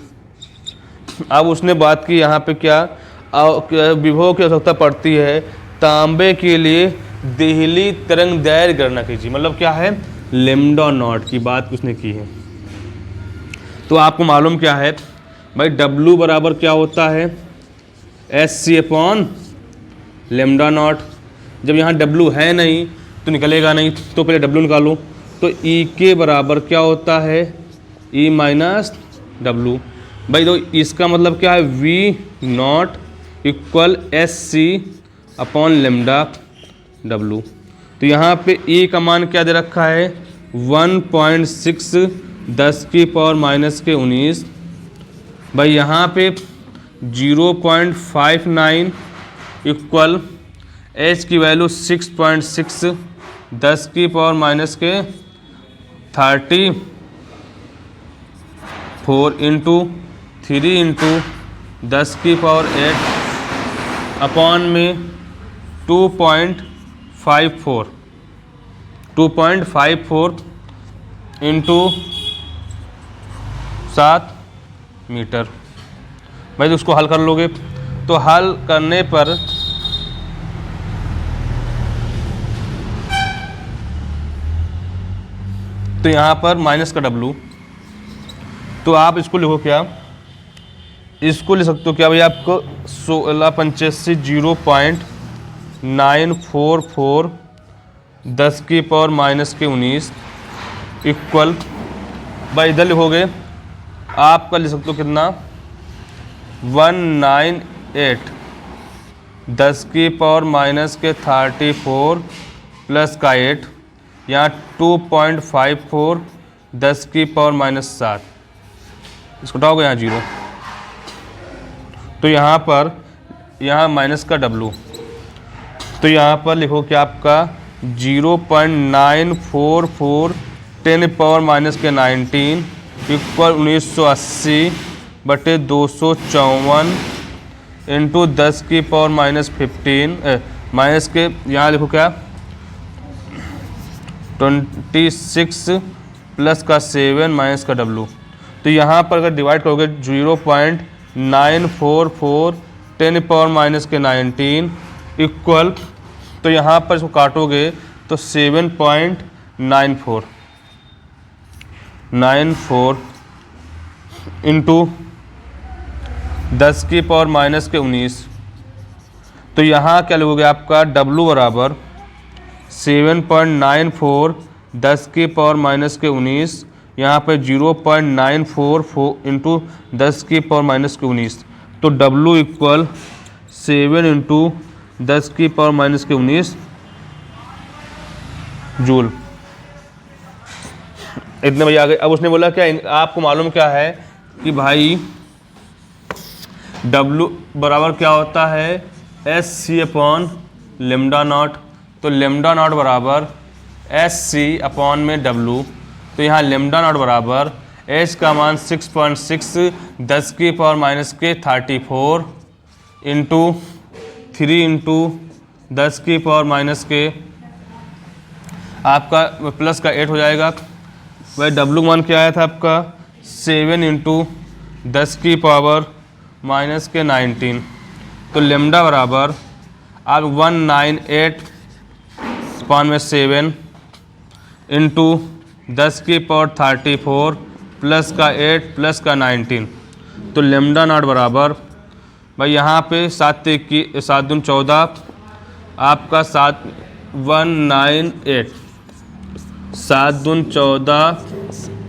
अब उसने बात की यहाँ पे क्या विभव की आवश्यकता पड़ती है तांबे के लिए देहली तरंग दैर्घ्य गणना कीजिए, मतलब क्या है लैम्डा नॉट की बात उसने की है। तो आपको मालूम क्या है भाई W बराबर क्या होता है SC/, लैम्डा नॉट। जब यहाँ W है नहीं तो निकलेगा नहीं, तो पहले W निकालो, तो E के बराबर क्या होता है E माइनस W। भाई तो इसका मतलब क्या है V not equal SC/, lambda W। तो यहाँ पे E का मान क्या दे रखा है 1.6 10⁻⁻�19। भाई यहाँ पे 0.59 इक्वल H की वैल्यू 6.6 10⁻⁴ इंटू 3 इंटू 10⁸ अपॉन में 2.54 इंटू 7 मीटर। भाई तो उसको हल कर लोगे तो हल करने पर तो यहाँ पर माइनस का W, तो आप इसको लिखो क्या, इसको लिख सकते हो क्या भाई आपको 1685 0.944 10⁻⁻�19 इक्वल, भाई इधर लिखोगे आपका लिख सकते हो कितना 198 10⁻⁻34 प्लस का 8, यहाँ 2.54 10⁻⁷, इसको उठाओगे यहाँ 0, तो यहाँ पर यहाँ माइनस का W, तो यहाँ पर लिखो कि आपका 0.944 10⁻⁻⁹ इक्वल 1980/254 इंटू 10⁻⁻15 माइनस के यहाँ लिखो क्या 26 प्लस का 7 माइनस का W। तो यहाँ पर अगर डिवाइड करोगे 0.944 10⁻⁻⁹ इक्वल, तो यहाँ पर इसको काटोगे तो 7.94 इंटू 10⁻⁻�19। तो यहाँ क्या लोगे आपका W बराबर 7.94 10⁻⁻�19, यहाँ पे 0.944 इंटू 10⁻⁻�19, तो W इक्वल 7 इंटू 10⁻⁻�19 जूल। इतने बजे आ गए। अब उसने बोला क्या आपको मालूम क्या है कि भाई W बराबर क्या होता है SC/ लैम्डा नॉट, तो लैम्डा नॉट बराबर SC/ में W, तो यहाँ लैम्डा नॉट बराबर H का मान 6.6 10⁻⁻34 इंटू 3 इंटू 10⁻⁻, आपका प्लस का 8 हो जाएगा। वह W मान क्या आया था आपका 7 इंटू 10⁻⁻�19, तो लैम्डा बराबर आप 198/7 इंटू 10⁻34 प्लस का 8 प्लस का 19, तो लैम्डा नॉट बराबर भाई यहाँ पे 7 दूनी 14 आपका 198 7 दूनी 14,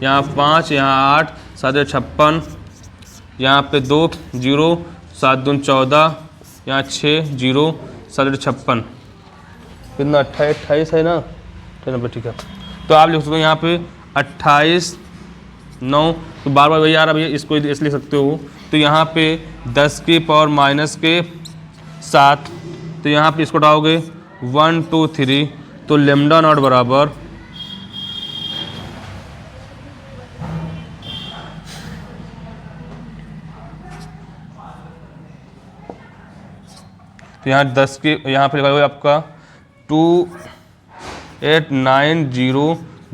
यहाँ 5 यहाँ 8 7 56, यहाँ पे 2 0 7 दूनी 14, यहाँ 6 0 7 56 कितना 28 है ना 90 ठीक है। तो आप लिख सकते हो यहाँ पे 28 9 तो बार बार वही आ रहा भैया इसको इसलिए लिख सकते हो। तो यहाँ पे 10 की पावर माइनस के 7 तो यहाँ पे इसको उठाओगे 1 2 3 तो लेमडा नॉट बराबर तो यहाँ 10 के यहाँ पे लिखा हुआ आपका 2 8 9 0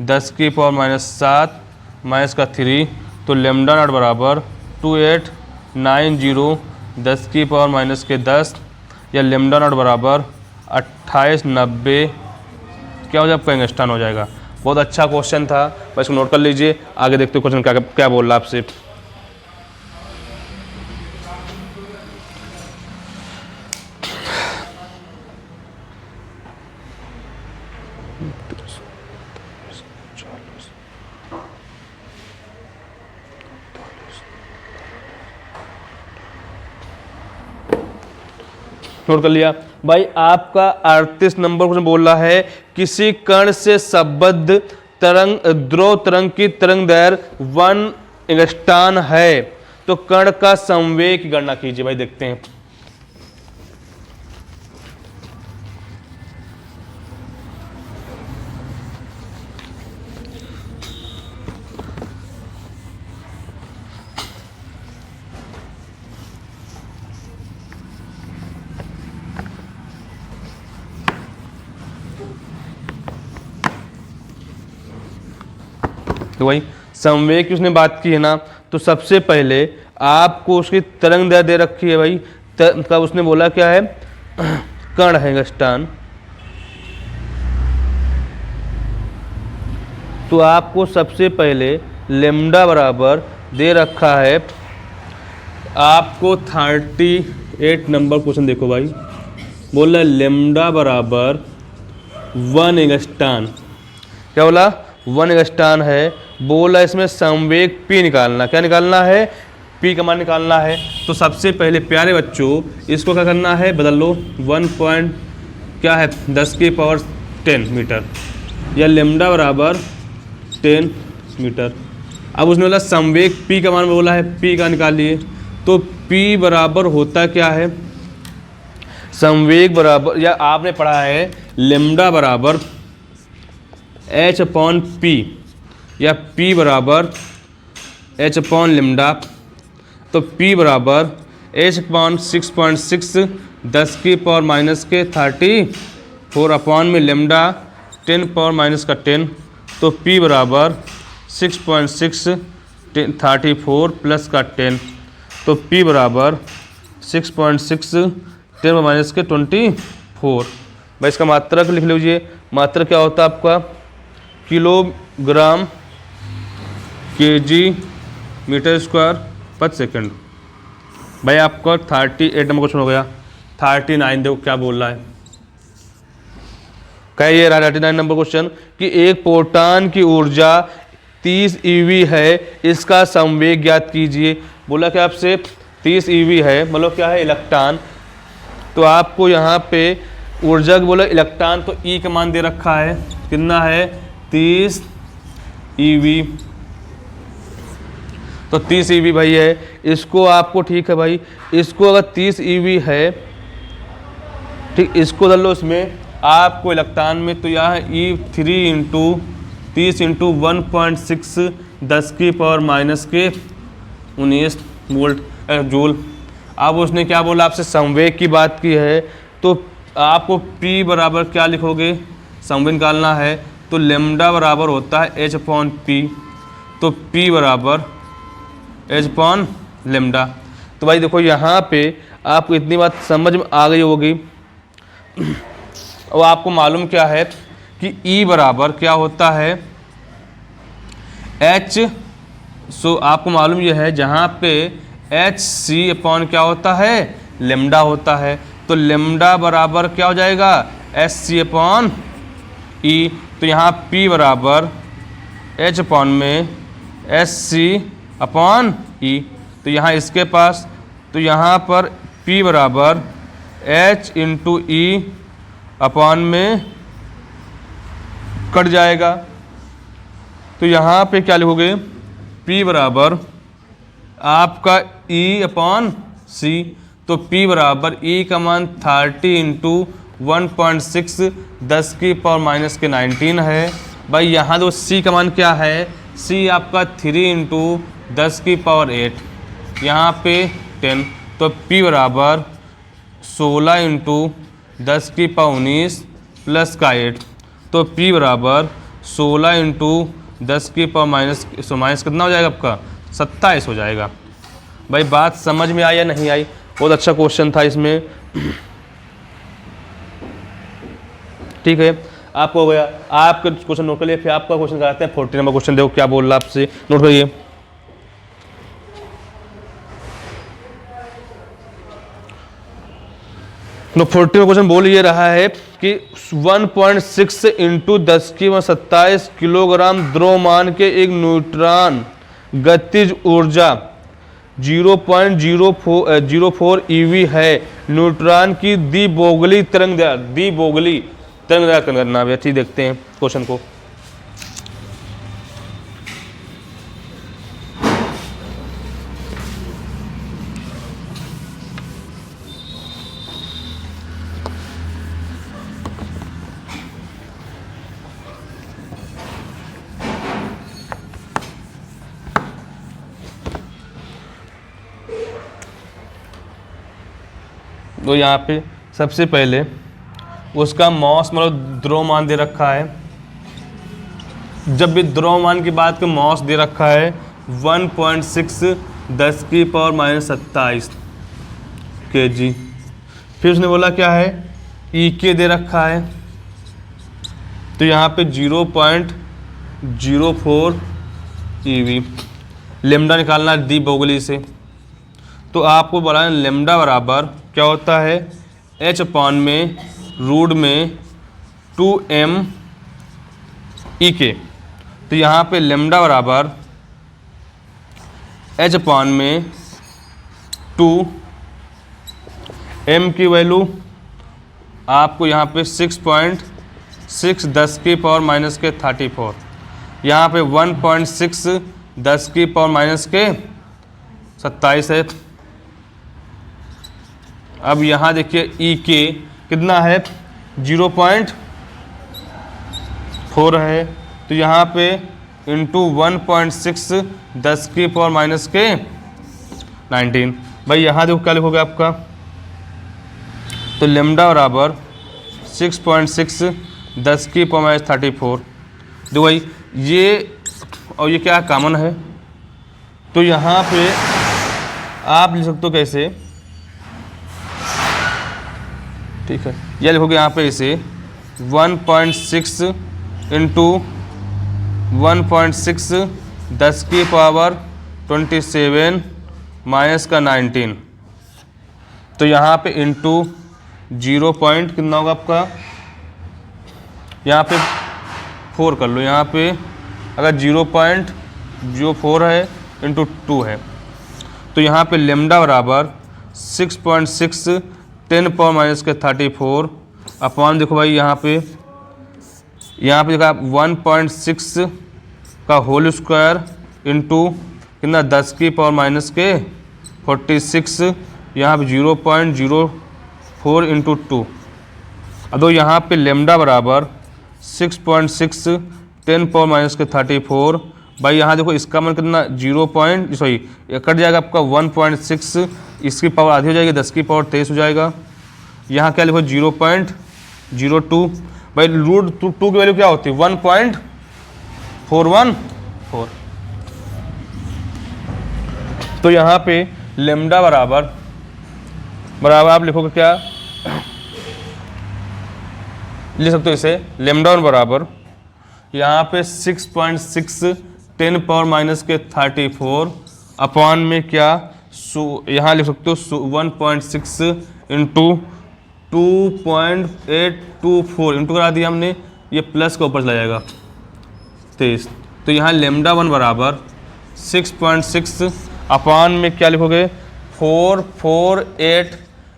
10 की पावर माइनस 7 माइनस का 3 तो लेमडा नॉट बराबर 2 8 9 0 10 की पावर माइनस के 10 या लेमडा नॉट बराबर 28 90 क्या हो जाएगा आपका यंगस्टान हो जाएगा। बहुत अच्छा क्वेश्चन था, बस इसको नोट कर लीजिए। आगे देखते हो क्वेश्चन क्या क्या बोल रहा है आपसे। नोट कर लिया भाई। आपका 38 नंबर क्वेश्चन बोल रहा है किसी कण से संबद्ध तरंग ध्रुव तरंग की तरंग दैर्घ्य 1 एंगस्ट्रॉन है तो कण का संवेग की गणना कीजिए। भाई देखते हैं। तो भाई संवेग की उसने बात की है ना, तो सबसे पहले आपको उसकी तरंग दैर्घ्य दे रखी है भाई। का उसने बोला क्या है कण है एंगस्ट्रॉन, तो आपको सबसे पहले लेमडा बराबर दे रखा है आपको 38 नंबर क्वेश्चन। देखो भाई बोल रहा है लेमडा बराबर 1 एंगस्ट्रॉन। क्या बोला 1 एंगस्ट्रॉन है। बोला इसमें संवेग P निकालना। क्या निकालना है P का मान निकालना है। तो सबसे पहले प्यारे बच्चों इसको क्या करना है बदल लो 1 पॉइंट क्या है 10 की पावर 10 मीटर या लेमडा बराबर 10 मीटर। अब उसने बोला संवेग P का मान बोला है P का निकालिए। तो P बराबर होता क्या है संवेग बराबर या आपने पढ़ा है लेमडा बराबर h अपॉन P या P बराबर h अपॉन लेमडा। तो P बराबर h अपॉन 6.6 10 की पावर माइनस के 34 अपॉन में लेमडा 10 पावर माइनस का 10। तो P बराबर 6.6 34 प्लस का 10। तो P बराबर 6.6 10 माइनस के 24। भाई इसका मात्रक लिख लीजिए। मात्रक क्या होता है आपका किलोग्राम केजी मीटर स्क्वायर पर सेकंड। भाई आपका 38 नंबर क्वेश्चन हो गया। 39 देखो क्या बोल रहा है। क्या ये 39 नंबर क्वेश्चन कि एक प्रोटॉन की ऊर्जा 30 eV है, इसका संवेग ज्ञात कीजिए। बोला कि आपसे 30 eV है मतलब क्या है इलेक्ट्रॉन। तो आपको यहाँ पे ऊर्जा बोला इलेक्ट्रॉन तो E का मान दे रखा है कितना है 30 eV। तो 30 eV भाई है। इसको आपको ठीक है भाई इसको अगर 30 eV है ठीक इसको डाल लो इसमें आपको इलेक्ट्रॉन में। तो यहाँ E3 इंटू 30 इंटू 1.6 10 की पावर माइनस के 19 वोल्ट जूल। अब उसने क्या बोला आपसे संवेग की बात की है। तो आपको P बराबर क्या लिखोगे संवेग निकालना है। तो लेमडा बराबर होता है h अपॉन P। तो P बराबर h अपॉन लेमडा। तो भाई देखो यहाँ पे आपको इतनी बात समझ में आ गई होगी। और आपको मालूम क्या है कि E बराबर क्या होता है H। सो आपको मालूम यह है जहाँ पे एच सी अपॉन क्या होता है लेमडा होता है। तो लेमडा बराबर क्या हो जाएगा एच सी अपॉन ई। तो यहाँ P बराबर H अपॉन में एच सी अपॉन ई। तो यहाँ इसके पास तो यहाँ पर P बराबर h इंटू ई अपॉन में कट जाएगा। तो यहाँ पे क्या लिखोगे, P बराबर आपका E अपॉन C। तो P बराबर E का मान 30 इंटू 1.6 10 की पावर माइनस के 19 है। भाई यहाँ तो C का मान क्या है, C आपका 3 इंटू 10 की पावर 8, यहाँ पे 10। तो P बराबर 16 इंटू 10 की पावर 19 प्लस का 8। तो P बराबर 16 इंटू 10 की पावर माइनस कितना हो जाएगा आपका, 27 हो जाएगा। भाई बात समझ में आई या नहीं आई? बहुत अच्छा क्वेश्चन था इसमें। ठीक है, आपको हो गया। आपका क्वेश्चन नोट कर लिए, फिर आपका क्वेश्चन कराते हैं। 40 नंबर क्वेश्चन देखो क्या बोल रहा आपसे, नोट करिए। तो 40 में क्वेश्चन बोल ये रहा है कि 1.6 इंटू 10 की 27 किलोग्राम द्रव्यमान के एक न्यूट्रॉन गतिज ऊर्जा 0.04 ईवी है। न्यूट्रॉन की द्विबोगली तरंग करना है। ठीक, देखते हैं क्वेश्चन को। तो यहाँ पे सबसे पहले उसका मॉस मतलब द्रव्यमान दे रखा है। जब भी द्रव्यमान की बात को मॉस दे रखा है 1.6 10 की पावर माइनस 27 kg। फिर उसने बोला क्या है, ई के दे रखा है। तो यहाँ पे 0.04 ईवी। लेमडा निकालना है दी बोगली से। तो आपको बोला है लेमडा बराबर क्या होता है, h अपॉन में रूट में 2m ई के। तो यहाँ पे लेमडा बराबर h अपॉन में 2m की वैल्यू आपको यहाँ पे 6.6 10 की पावर माइनस के 34, यहाँ पे 1.6 10 की पावर माइनस के 27 है। अब यहाँ देखिए ई के कितना है, 0.4 है। तो यहाँ पे इंटू 1.6 10 की पावर माइनस के 19। भाई यहाँ देखो क्या लिखोगे आपका, तो लेमडा बराबर 6.6 10 की पावर माइनस 34। देखो भाई ये और ये क्या कॉमन है, तो यहाँ पे आप लिख सकते हो कैसे, ठीक है, यह लिखोगे यहाँ पे इसे 1.6 इंटू 1.6 10 की पावर 27 माइनस का 19। तो यहाँ पे इंटू 0 पॉइंट कितना होगा आपका, यहाँ पे 4 कर लो। यहाँ पे अगर 0.04 है इंटू 2 है, तो यहाँ पे लेमडा बराबर 6.6 10 पावर माइनस के 34 अपॉन देखो भाई यहाँ पे देखा 1.6 का होल स्क्वायर इंटू कितना 10 की पावर माइनस के 46, यहाँ पे 0.04 इंटू 2। अब तो यहाँ पे लेमडा बराबर 6.6 10 पावर माइनस के 34। भाई यहाँ देखो इसका मान कितना कट जाएगा आपका 1.6, इसकी पावर आधी हो जाएगी, 10 की पावर 23 हो जाएगा। यहाँ क्या लिखो 0.02। भाई रूट 2 की वैल्यू क्या होती है 1.414। तो यहाँ पे लेमडा बराबर आप लिखोगे क्या, लिख सकते हो इसे लेमडा बराबर यहाँ पे 6.6 10 पावर माइनस के 34 अपॉन में क्या यहाँ लिख सकते हो 1.6 इंटू 2.824 इंटू करा दिया हमने, ये प्लस का ऊपर चला जाएगा 23। तो यहाँ लेमडा 1 बराबर 6.6 अपॉन में क्या लिखोगे 448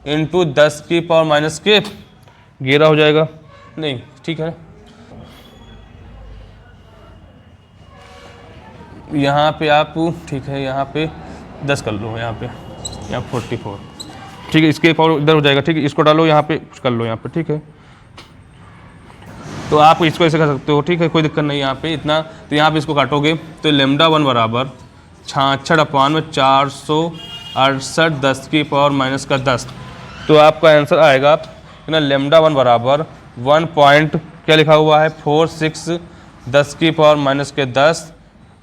इंटू 10 की पावर माइनस के 11 हो जाएगा। नहीं ठीक है, यहाँ पे आप ठीक है यहाँ पे 10 कर लो, यहाँ पे यहाँ 44 ठीक है, इसके पावर इधर हो जाएगा। ठीक है, इसको डालो यहाँ पे कर लो यहाँ पे। ठीक है, तो आप इसको ऐसे कर सकते हो। ठीक है, कोई दिक्कत नहीं यहाँ पे इतना। तो यहाँ पे इसको काटोगे तो लेमडा 1 बराबर 66/468 10 की पावर माइनस का 10। तो आपका आंसर आएगा ना लेमडा 1 बराबर 1 पॉइंट क्या लिखा हुआ है 46 10 की पावर माइनस के 10,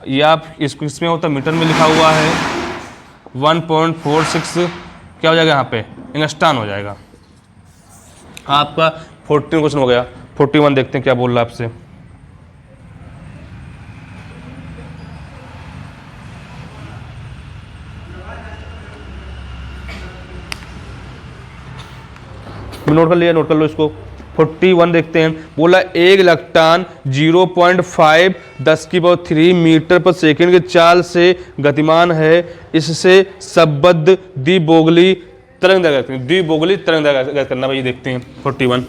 या आप इसको इसमें होता मीटर में लिखा हुआ है 1.46 क्या हो जाएगा यहाँ पे एंगस्ट्रॉन हो जाएगा। आपका 14 क्वेश्चन हो गया। 41 देखते हैं क्या बोल रहा है आपसे। नोट कर लिया, नोट कर लो इसको। 41 देखते हैं, बोला एक इलेक्ट्रॉन 0.5 10 की पावर 3 मीटर पर सेकंड के चाल से गतिमान है, इससे संबद्ध द्विबोगली तरंग दैर्घ्य करते हैं। द्विबोगली तरंग दैर्घ्य करना भाई, देखते हैं 41।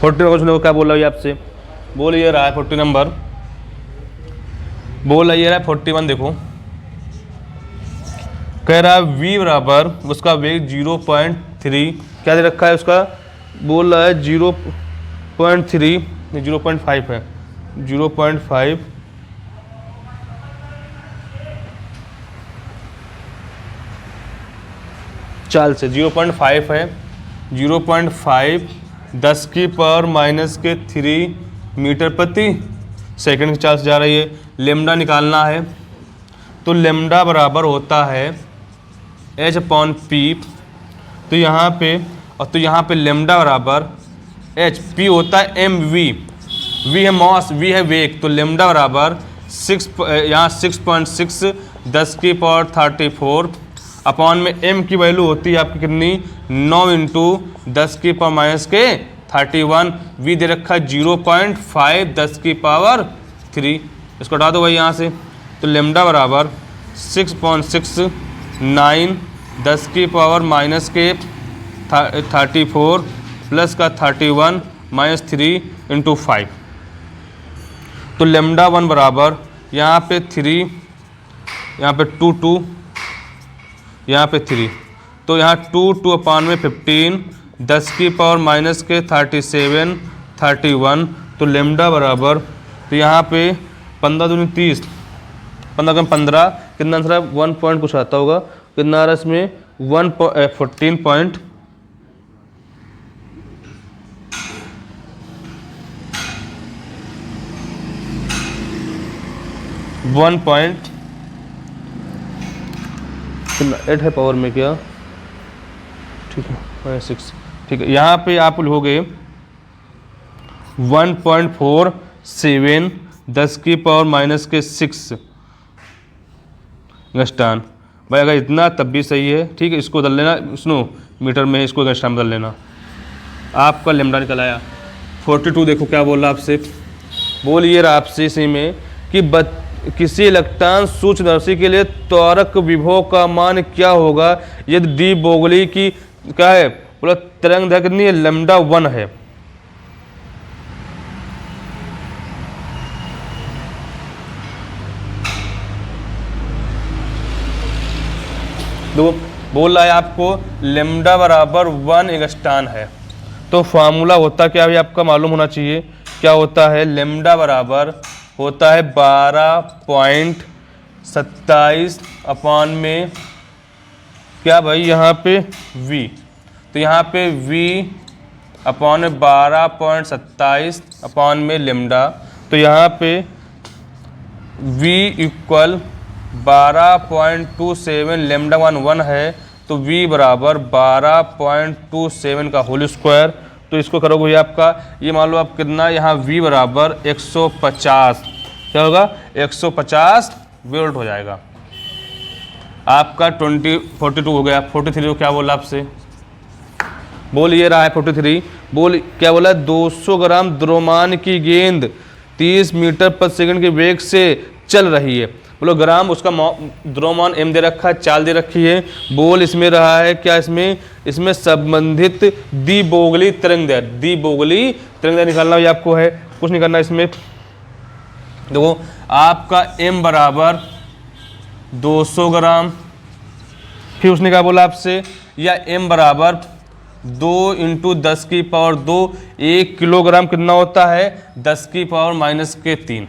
क्वेश्चन देखो क्या बोल रहा है आपसे। बोल ये रहा है 40 नंबर, बोल ये रहा है 41। देखो कह रहा है v बराबर उसका वेग 0.3 क्या दे रखा है उसका, बोल रहा है 0.3 0.5 है 0.5 चाल से 0.5 है 0.5 10 की पावर माइनस के 3 मीटर प्रति सेकंड की चाल से जा रही है। लेमडा निकालना है तो लेमडा बराबर होता है h/p। तो यहाँ पे और तो यहाँ पे लेमडा बराबर h, p होता है mv, v है मॉस, v है वेग। तो लेमडा बराबर 6 यहाँ 6.6 10 की पावर 34 अपॉन में m की वैल्यू होती है आपकी कितनी 9 इंटू 10 की पावर माइनस के 31, v दे रखा है 0.5 10 की पावर 3। इसको हटा दो भाई यहाँ से। तो लेमडा बराबर 6.69 10 की पावर माइनस के 34 प्लस का 31 माइनस 3 इंटू 5। तो लेमडा 1 बराबर यहाँ पे 3, यहाँ पे 2 यहाँ पे 3, तो यहाँ 2 अपान में 15 10 की पावर माइनस के 37 31। तो लेमडा बराबर तो यहाँ पे 15 दूनी 30 15 कम 15 कितना आंसर है 1 पॉइंट कुछ आता होगा, कितना आ रहा है इसमें 14 पॉइंट 8 है पावर में क्या, ठीक है 6 ठीक है। यहाँ पे आप लोगे 1.47 10 की पावर माइनस के 6 एंगस्ट्रॉन। भाई अगर इतना तब भी सही है, ठीक है। इसको बदल लेना, सुनो मीटर में इसको एंगस्ट्रॉन बदल लेना। आपका लेमडा निकल आया 42। देखो क्या बोल रहा आपसे, बोल ये रहा आपसे इसी में कि किसी इलेक्ट्रॉन सूक्ष्मदर्शी के लिए त्वरक विभव का मान क्या होगा यदि डी बोगली की क्या है, बोला तरंग दैर्घ्य कितनी है लेमडा 1 है। तो बोल रहा है आपको लेमडा बराबर 1 एंगस्ट्रॉन है। तो फार्मूला होता क्या है आपका मालूम होना चाहिए, क्या होता है लेमडा बराबर होता है 12.27 अपान में क्या भाई यहाँ पे v। तो यहाँ पे v अपान में 12.27 अपान में लेमडा। तो यहाँ पे v इक्वल 12.27 लेमडा 1 है, तो v बराबर 12.27 का होल स्क्वायर। तो इसको करोगे भैया आपका ये मान लो आप कितना, यहाँ v बराबर 150 क्या होगा 150 वोल्ट हो जाएगा। आपका 42 हो गया। 43 को क्या बोला आपसे, बोल ये रहा है 43, बोल क्या बोला, 200 ग्राम द्रव्यमान की गेंद 30 मीटर प्रति सेकंड के वेग से चल रही है। बोलो ग्राम, उसका द्रव्यमान m दे रखा है, चाल दे रखी है। बोल इसमें रहा है क्या, इसमें संबंधित द्विबोगली तरंगदैर्घ्य, द्विबोगली तरंगदैर्घ्य निकालना भी आपको है, कुछ नहीं करना इसमें। देखो आपका m बराबर 200 ग्राम, फिर उसने क्या बोला आपसे, या m बराबर 2 × 10 की पावर 2, 1 किलोग्राम कितना होता है, 10 की पावर -3।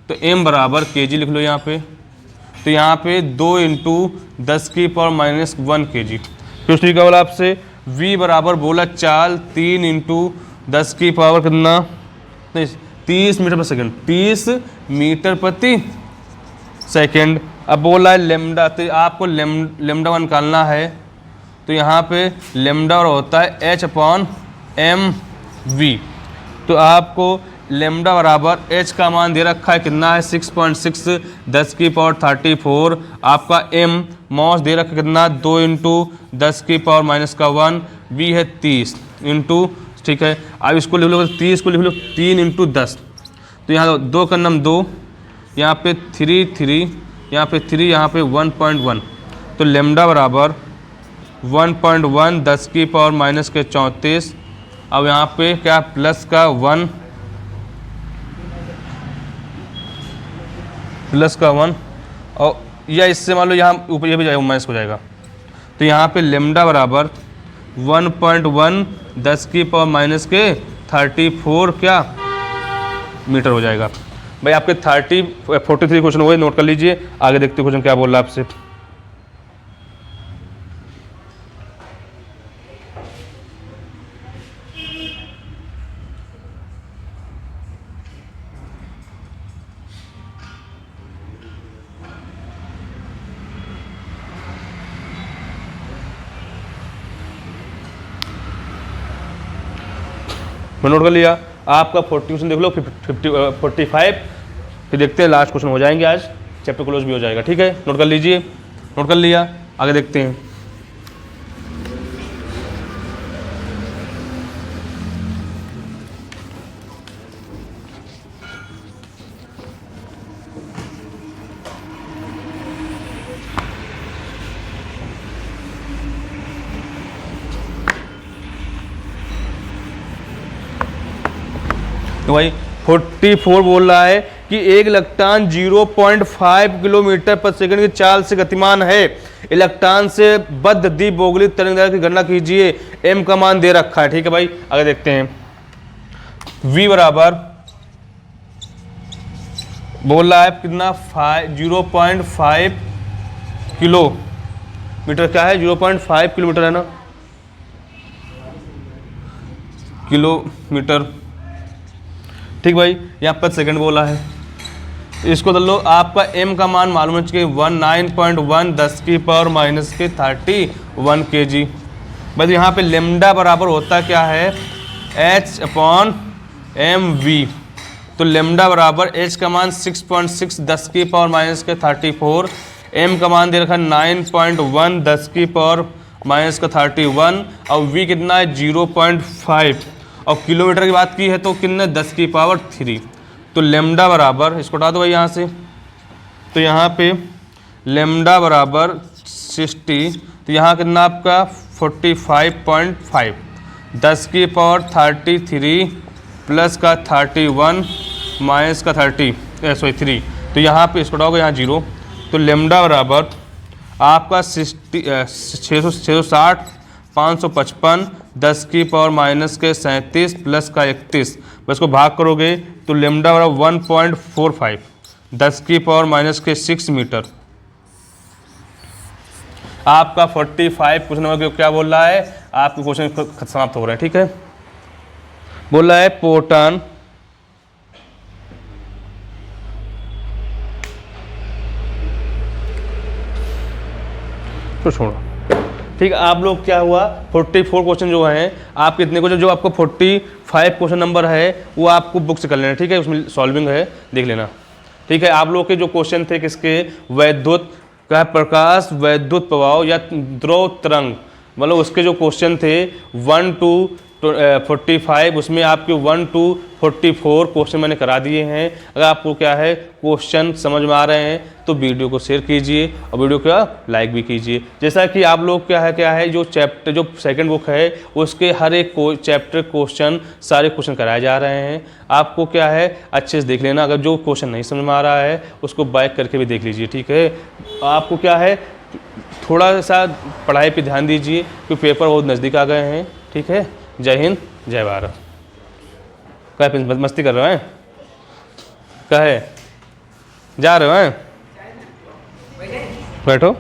तो m बराबर kg लिख लो यहाँ पे, तो यहाँ पे 2 × 10 की पावर -1 kg। फिर उसने क्या बोला आपसे, v बराबर बोला चाल 3 × 10 की पावर कितना, 30 मीटर प्रति सेकंड, 30 मीटर प्रति सेकंड। अब बोला है लेमडा, तो आपको लेमडा निकालना है, तो यहाँ पे लेमडा और होता है h/mv। तो आपको लेमडा बराबर h का मान दे रखा है कितना है, 6.6 10 की पावर 34। आपका m मॉस दे रखा है कितना, 2 × 10 की पावर -1, v है 30 इंटू, ठीक है। अब इसको लिख लो 30 को लिख लो 3 × 10, तो यहाँ 2 का नम 2, यहाँ पे 3, यहाँ पे 3, यहाँ पे 1.1। तो लेमडा बराबर 1.1 10 की पावर -34। अब यहाँ पे क्या प्लस का 1 और या इससे मान लो यहाँ ऊपर ये भी जाएगा, माइनस हो जाएगा। तो यहाँ पे लेमडा बराबर 1.1 10 की पावर -34 क्या मीटर हो जाएगा। भाई आपके 43 क्वेश्चन हो गए, नोट कर लीजिए। आगे देखते क्वेश्चन क्या बोल रहा है आपसे। मैं नोट कर लिया। आपका 40 क्वेश्चन देख लो, 45, फिर देखते हैं लास्ट क्वेश्चन हो जाएंगे आज, चैप्टर क्लोज भी हो जाएगा। ठीक है, नोट कर लीजिए। नोट कर लिया, आगे देखते हैं। तो भाई 44 बोल रहा है कि एक इलेक्ट्रॉन 0.5 किलोमीटर प्रति सेकंड की चाल से गतिमान है। इलेक्ट्रॉन से बद्ध द्विबोगली तरंगदैर्घ्य की गणना कीजिए। m का मान दे रखा है। ठीक है भाई, आगे देखते हैं। v बराबर बोल रहा है कितना, 0.5 किलोमीटर। क्या है, 0.5 किलोमीटर है ना, किलोमीटर। ठीक भाई, यहाँ पर सेकंड बोला है, इसको डाल लो। आपका m का मान मालूम है कि 19.1 10 की पावर -31 kg। बस यहाँ पे लेमडा बराबर होता क्या है, h/mv। तो लेमडा बराबर h का मान 6.6 10 की पावर -34, m का मान दे रखा 9.1 10 की पावर -31 और v कितना है 0.5 और किलोमीटर की बात की है तो कितने 10 की पावर 3। तो लेमडा बराबर, इसको हटा दो भाई यहाँ से, तो यहाँ पे लेमडा बराबर 60, तो यहाँ कितना आपका 45.5 10 की पावर 33 प्लस का 31 माइनस का 3। तो यहाँ पे इसको हटाओगे यहाँ 0, तो लेमडा बराबर आपका 660 555 10 की पावर -37 प्लस का 31। बस को भाग करोगे तो लेमडा बराबर 1.45 10 की पावर -6 मीटर। आपका 45 क्वेश्चन नंबर क्या बोल रहा है, आपके क्वेश्चन समाप्त हो रहे हैं। ठीक है, बोल रहा है प्रोटॉन तो छोड़ो। ठीक है, आप लोग क्या हुआ 44 क्वेश्चन जो हैं आपके इतने क्वेश्चन, जो आपको 45 क्वेश्चन नंबर है वो आपको बुक से कर लेना। ठीक है, उसमें सॉल्विंग है, देख लेना। ठीक है, आप लोग के जो क्वेश्चन थे किसके, वैद्युत क्या है, प्रकाश वैद्युत प्रभाव या द्रव तरंग, मतलब उसके जो क्वेश्चन थे 1 to 45, उसमें आपके 1 to 44 क्वेश्चन मैंने करा दिए हैं। अगर आपको क्या है क्वेश्चन समझ में आ रहे हैं तो वीडियो को शेयर कीजिए और वीडियो को लाइक भी कीजिए। जैसा कि आप लोग क्या है जो चैप्टर जो सेकंड बुक है उसके हर एक चैप्टर क्वेश्चन सारे क्वेश्चन कराए जा रहे हैं। आपको क्या है अच्छे से देख लेना, अगर जो क्वेश्चन नहीं समझ में आ रहा है उसको बैक करके भी देख लीजिए, ठीक है। आपको क्या है थोड़ा सा पढ़ाई पे ध्यान दीजिए क्योंकि पेपर बहुत नज़दीक आ गए हैं, ठीक है। जय हिंद जय भारत। क्या है मस्ती कर रहे हैं, क्या है जा रहे हैं, बैठो।